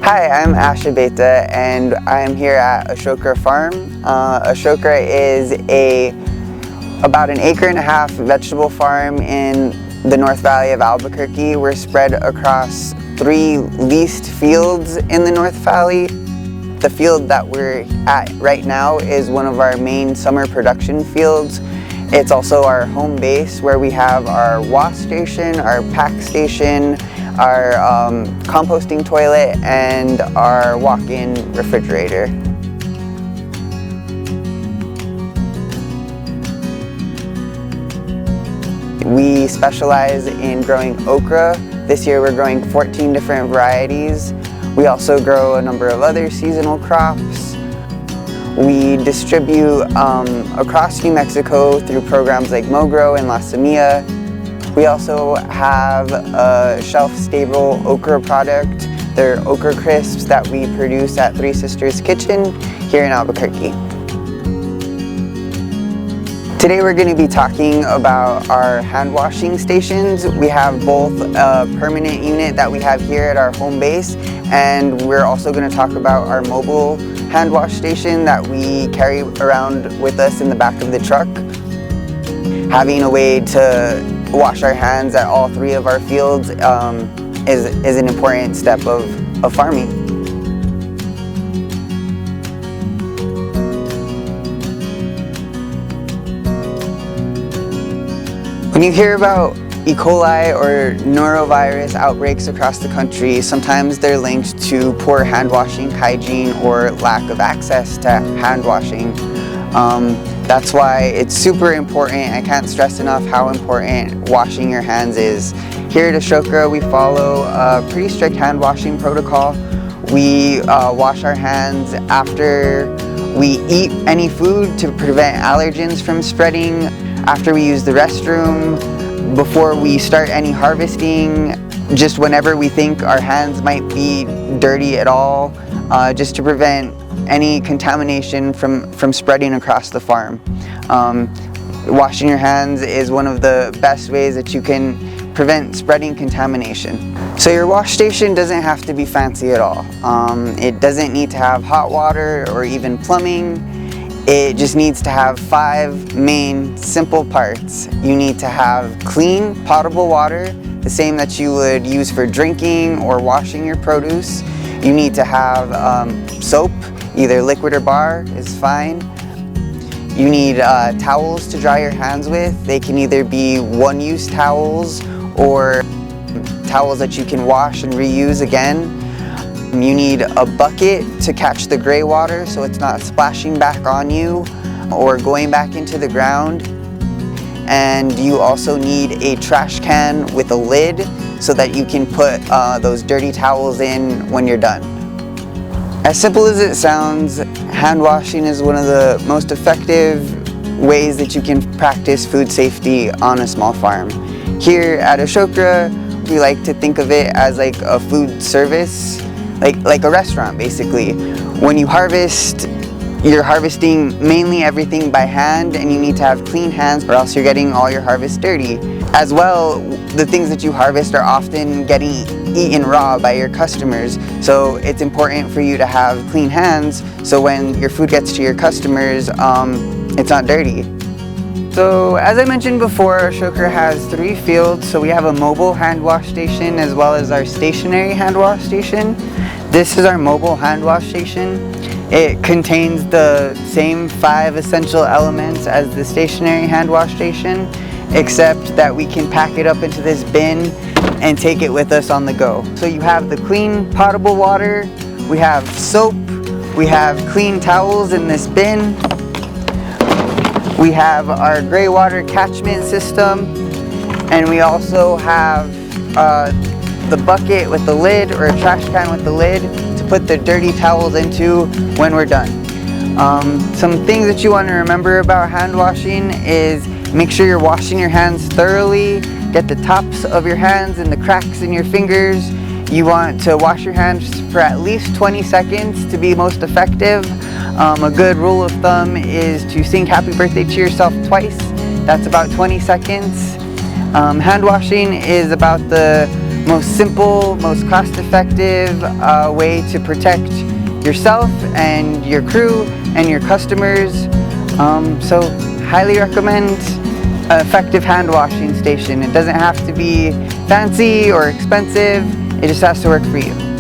Hi, I'm Abeyta and I'm here at Ashoka Farm. Ashoka is about an 1.5 acre vegetable farm in the North Valley of Albuquerque. We're spread across 3 leased fields in the North Valley. The field that we're at right now is one of our main summer production fields. It's also our home base where we have our wash station, our pack station, our composting toilet, and our walk-in refrigerator. We specialize in growing okra. This year we're growing 14 different varieties. We also grow a number of other seasonal crops. We distribute across New Mexico through programs like Mogro and La Semilla. We also have a shelf-stable okra product. They're okra crisps that we produce at Three Sisters Kitchen here in Albuquerque. Today we're going to be talking about our hand washing stations. We have both a permanent unit that we have here at our home base, and we're also going to talk about our mobile hand wash station that we carry around with us in the back of the truck. Having a way to wash our hands at all 3 of our fields is an important step of farming. When you hear about E. coli or norovirus outbreaks across the country, sometimes they're linked to poor hand washing hygiene or lack of access to hand washing. That's why it's super important. I can't stress enough how important washing your hands is. Here at Ashoka, we follow a pretty strict hand washing protocol. We wash our hands after we eat any food to prevent allergens from spreading, after we use the restroom, before we start any harvesting, just whenever we think our hands might be dirty at all, just to prevent any contamination from spreading across the farm. Washing your hands is one of the best ways that you can prevent spreading contamination. So your wash station doesn't have to be fancy at all. It doesn't need to have hot water or even plumbing. It just needs to have 5 main simple parts. You need to have clean, potable water, the same that you would use for drinking or washing your produce. You need to have soap, either liquid or bar is fine. You need towels to dry your hands with. They can either be one-use towels or towels that you can wash and reuse again. You need a bucket to catch the gray water so it's not splashing back on you or going back into the ground. And you also need a trash can with a lid so that you can put those dirty towels in when you're done. As simple as it sounds, hand washing is one of the most effective ways that you can practice food safety on a small farm. Here at Ashoka, we like to think of it as like a food service, like a restaurant basically. When you harvest, you're harvesting mainly everything by hand, and you need to have clean hands or else you're getting all your harvest dirty. As well, the things that you harvest are often getting eaten raw by your customers, so it's important for you to have clean hands so when your food gets to your customers, it's not dirty. So as I mentioned before, Ashoka has 3 fields, so we have a mobile hand wash station as well as our stationary hand wash station. This is our mobile hand wash station. It contains the same 5 essential elements as the stationary hand wash station, except that we can pack it up into this bin and take it with us on the go. So you have the clean potable water, we have soap, we have clean towels in this bin, we have our gray water catchment system, and we also have the bucket with the lid or a trash can with the lid to put the dirty towels into when we're done. Some things that you want to remember about hand washing is make sure you're washing your hands thoroughly. Get the tops of your hands and the cracks in your fingers. You want to wash your hands for at least 20 seconds to be most effective. A good rule of thumb is to sing happy birthday to yourself twice. That's about 20 seconds. Hand washing is about the most simple, most cost-effective way to protect yourself and your crew and your customers. So highly recommend an effective hand washing station. It doesn't have to be fancy or expensive, it just has to work for you.